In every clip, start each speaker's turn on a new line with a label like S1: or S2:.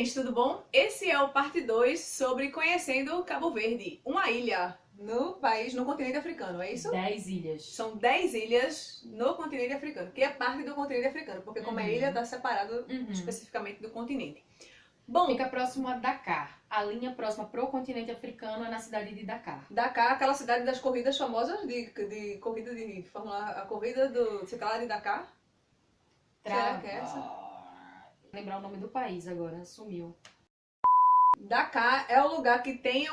S1: gente, tudo bom? Esse é o parte 2 sobre conhecendo Cabo Verde, uma ilha no país, no continente africano, é isso?
S2: 10 ilhas.
S1: São 10 ilhas no continente africano, que é parte do continente africano, porque como é ilha, está separado especificamente do continente. Bom,
S2: Fica próximo a Dakar. A linha próxima pro continente africano é na cidade de Dakar.
S1: Dakar, aquela cidade das corridas famosas de corrida de Fórmula, a corrida do, sei lá, de Dakar? Será que é essa?
S2: Lembrar o nome do país agora, sumiu.
S1: Dakar é o lugar que tem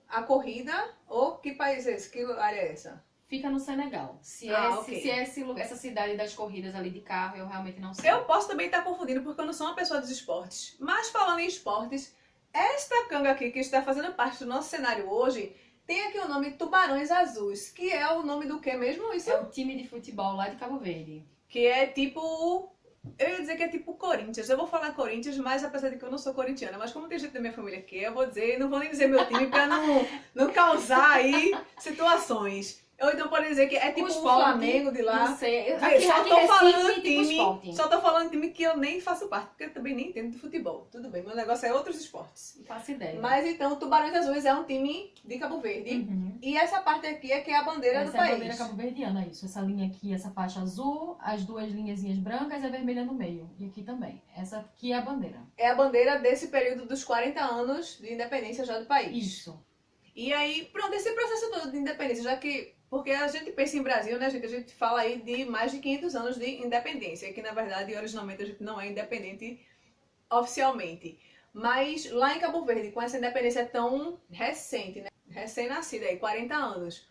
S1: a corrida, ou que país é esse? Que área é essa?
S2: Fica no Senegal. Se
S1: ok.
S2: é essa cidade das corridas ali de carro, eu realmente não sei.
S1: Eu posso também estar confundindo porque eu não sou uma pessoa dos esportes. Mas falando em esportes, esta canga aqui que está fazendo parte do nosso cenário hoje, tem aqui o nome Tubarões Azuis, que é o nome do que mesmo? Isso?
S2: É um time de futebol lá de Cabo Verde.
S1: Que é tipo... Eu ia dizer que é tipo Corinthians. Eu vou falar Corinthians, mas apesar de que eu não sou corintiana, mas como tem gente da minha família aqui, eu vou dizer, não vou nem dizer meu time pra não causar aí situações. Ou então pode dizer que é tipo o Flamengo de lá.
S2: Não sei.
S1: Só tô falando time,
S2: Sporting.
S1: só tô falando time que eu nem faço parte, porque eu também nem entendo de futebol. Tudo bem, meu negócio é outros esportes.
S2: Não faço ideia.
S1: Mas então, Tubarões Azuis é um time de Cabo Verde. E essa parte aqui é que é a bandeira do
S2: Essa é
S1: país.
S2: a bandeira cabo-verdiana, isso. Essa linha aqui, essa faixa azul, as duas linhazinhas brancas e a vermelha no meio. E aqui também. Essa aqui é a bandeira.
S1: É a bandeira desse período dos 40 anos de independência já do país.
S2: Isso.
S1: E aí, pronto, esse processo todo de independência, já que... Porque a gente pensa em Brasil, né, gente? A gente fala aí de mais de 500 anos de independência, que na verdade, originalmente, a gente não é independente oficialmente. Mas lá em Cabo Verde, com essa independência tão recente, né? Recém-nascida aí, 40 anos.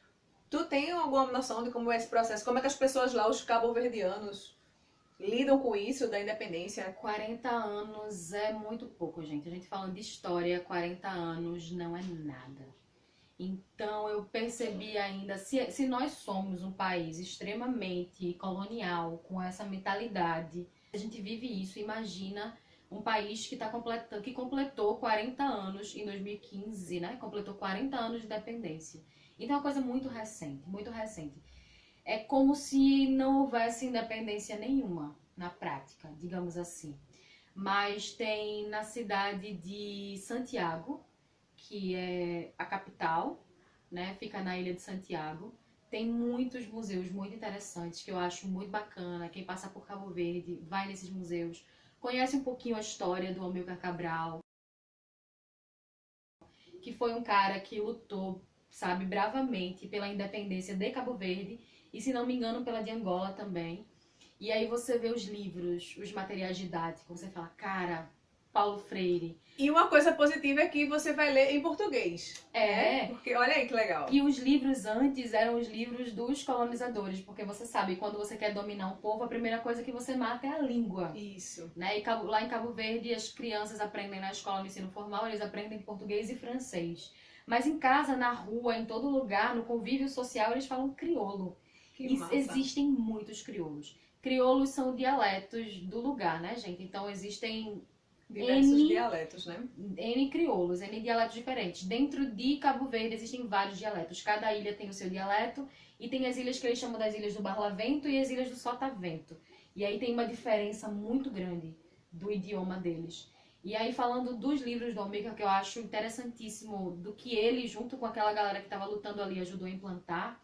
S1: Tu tem alguma noção de como é esse processo? Como é que as pessoas lá, os cabo-verdianos, lidam com isso da independência?
S2: 40 anos é muito pouco, gente. A gente falando de história, 40 anos não é nada. Então eu percebi ainda, se nós somos um país extremamente colonial, com essa mentalidade, a gente vive isso, imagina um país que completou 40 anos em 2015, né? Completou 40 anos de independência. Então é uma coisa muito recente, muito recente. É como se não houvesse independência nenhuma na prática, digamos assim. Mas tem na cidade de Santiago, que é a capital, né? Fica na ilha de Santiago. Tem muitos museus muito interessantes que eu acho muito bacana. Quem passa por Cabo Verde vai nesses museus, conhece um pouquinho a história do Amílcar Cabral, que foi um cara que lutou, sabe, bravamente pela independência de Cabo Verde e, se não me engano, pela de Angola também. E aí você vê os livros, os materiais didáticos, você fala, cara, Paulo Freire.
S1: E uma coisa positiva é que você vai ler em português.
S2: É.
S1: Porque olha aí que legal.
S2: E os livros antes eram os livros dos colonizadores, porque você sabe, quando você quer dominar um povo, a primeira coisa que você mata é a língua.
S1: Isso.
S2: Né? E lá em Cabo Verde, as crianças aprendem na escola no ensino formal, eles aprendem português e francês. Mas em casa, na rua, em todo lugar, no convívio social, eles falam crioulo.
S1: Que massa.
S2: Existem muitos crioulos. Crioulos são dialetos do lugar, né, gente? Então existem
S1: diversos dialetos, né?
S2: N crioulos, N dialetos diferentes. Dentro de Cabo Verde existem vários dialetos. Cada ilha tem o seu dialeto. E tem as ilhas que eles chamam das ilhas do Barlavento e as ilhas do Sotavento. E aí tem uma diferença muito grande do idioma deles. E aí, falando dos livros do Amílcar, que eu acho interessantíssimo, do que ele, junto com aquela galera que estava lutando ali, ajudou a implantar,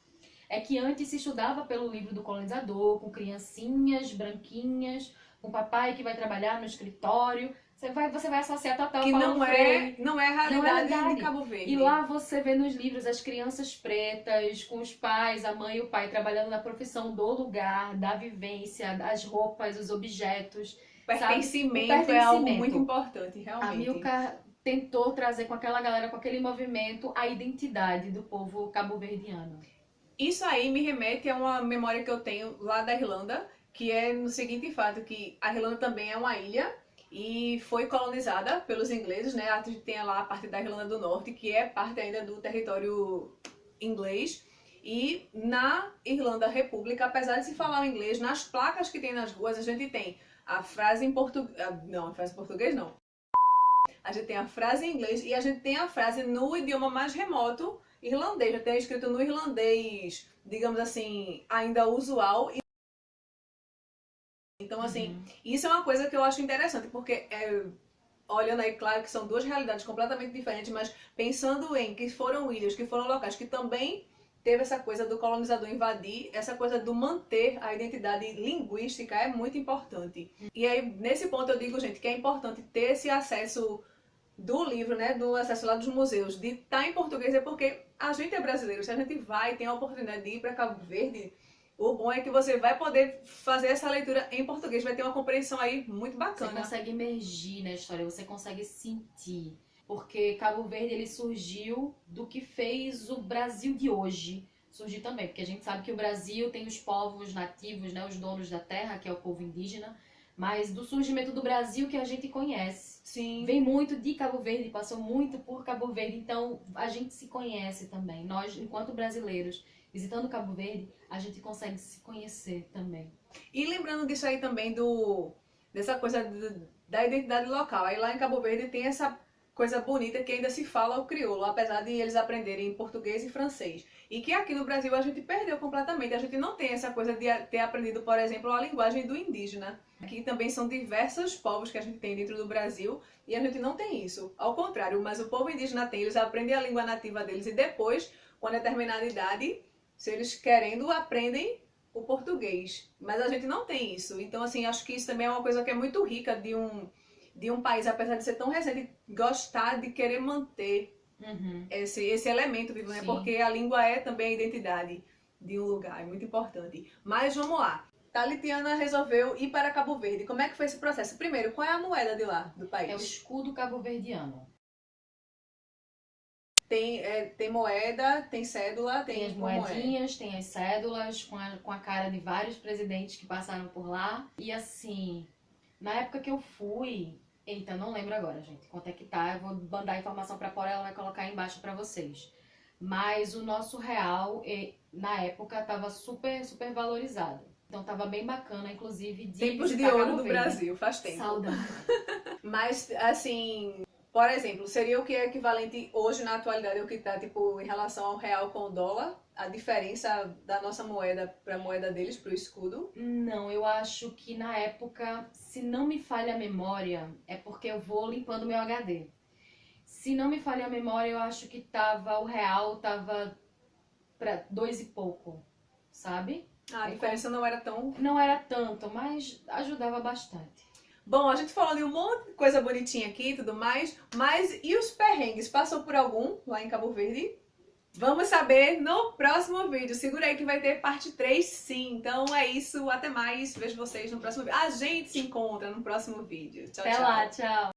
S2: é que antes se estudava pelo livro do colonizador, com criancinhas branquinhas, com papai que vai trabalhar no escritório. Você vai associar total
S1: que
S2: Paulo Freire.
S1: Não é a realidade de Cabo Verde.
S2: E lá você vê nos livros as crianças pretas, com os pais, a mãe e o pai, trabalhando na profissão do lugar, da vivência, as roupas, os objetos.
S1: Pertencimento é algo muito importante, realmente.
S2: Amílcar tentou trazer com aquela galera, com aquele movimento, a identidade do povo cabo-verdiano.
S1: Isso aí me remete a uma memória que eu tenho lá da Irlanda, que é no seguinte fato, que a Irlanda também é uma ilha e foi colonizada pelos ingleses, né? A gente tem lá a parte da Irlanda do Norte, que é parte ainda do território inglês. E na Irlanda República, apesar de se falar o inglês, nas placas que tem nas ruas, a gente tem a frase em português... Não, a frase em português não. A gente tem a frase em inglês e a gente tem a frase no idioma mais remoto, irlandês. Já tem escrito no irlandês, digamos assim, ainda usual. Então, assim, isso é uma coisa que eu acho interessante, porque olhando aí, claro que são duas realidades completamente diferentes, mas pensando em que foram ilhas, que foram locais que também teve essa coisa do colonizador invadir, essa coisa do manter a identidade linguística é muito importante. E aí, nesse ponto eu digo, gente, que é importante ter esse acesso do livro, né, do acesso lá dos museus, de estar em português, é porque a gente é brasileiro, se a gente vai, tem a oportunidade de ir para Cabo Verde, o bom é que você vai poder fazer essa leitura em português, vai ter uma compreensão aí muito
S2: Você
S1: bacana.
S2: consegue emergir na história, você consegue sentir. Porque Cabo Verde ele surgiu do que fez o Brasil de hoje surgir também. Porque a gente sabe que o Brasil tem os povos nativos, né, os donos da terra, que é o povo indígena. Mas do surgimento do Brasil que a gente conhece.
S1: Sim.
S2: Vem muito de Cabo Verde, passou muito por Cabo Verde. Então a gente se conhece também. Nós, enquanto brasileiros, visitando Cabo Verde, a gente consegue se conhecer também.
S1: E lembrando disso aí também dessa coisa da identidade local. Aí lá em Cabo Verde tem essa coisa bonita que ainda se fala o crioulo, apesar de eles aprenderem português e francês. E que aqui no Brasil a gente perdeu completamente. A gente não tem essa coisa de ter aprendido, por exemplo, a linguagem do indígena. Aqui também são diversos povos que a gente tem dentro do Brasil e a gente não tem isso. Ao contrário, mas o povo indígena tem, eles aprendem a língua nativa deles e depois, com determinada idade, se eles querendo, aprendem o português. Mas a gente não tem isso. Então, assim, acho que isso também é uma coisa que é muito rica de um país, apesar de ser tão recente, gostar de querer manter esse elemento vivo, né?
S2: Sim.
S1: Porque a língua é também a identidade de um lugar, é muito importante. Mas vamos lá. Talitiana resolveu ir para Cabo Verde. Como é que foi esse processo? Primeiro, qual é a moeda de lá, do país?
S2: É o escudo cabo-verdiano.
S1: Tem moeda, tem cédula,
S2: Tem as
S1: como é?
S2: moedinhas, tem as cédulas com a cara de vários presidentes que passaram por lá. E assim, na época que eu fui, eita, não lembro agora, gente, quanto é que tá. Eu vou mandar a informação pra Cora, ela vai colocar aí embaixo pra vocês. Mas o nosso real, na época, tava super, super valorizado. Então tava bem bacana, inclusive, de
S1: Tempos de
S2: visitar
S1: ouro
S2: Cabo
S1: do
S2: Verde.
S1: Brasil, faz tempo.
S2: Saudade.
S1: Mas, assim, por exemplo, seria o que é equivalente hoje na atualidade, o que está, tipo, em relação ao real com o dólar? A diferença da nossa moeda para a moeda deles, para o escudo?
S2: Não, eu acho que na época, se não me falha a memória, é porque eu vou limpando meu HD. Se não me falha a memória, eu acho que o real tava pra 2 e pouco, sabe?
S1: A diferença não era tão...
S2: Não era tanto, mas ajudava bastante.
S1: Bom, a gente falou de um monte de coisa bonitinha aqui e tudo mais, mas e os perrengues? Passou por algum lá em Cabo Verde? Vamos saber no próximo vídeo. Segura aí que vai ter parte 3 sim. Então é isso, até mais. Vejo vocês no próximo vídeo. A gente se encontra no próximo vídeo. Tchau,
S2: Até
S1: tchau.
S2: lá, tchau!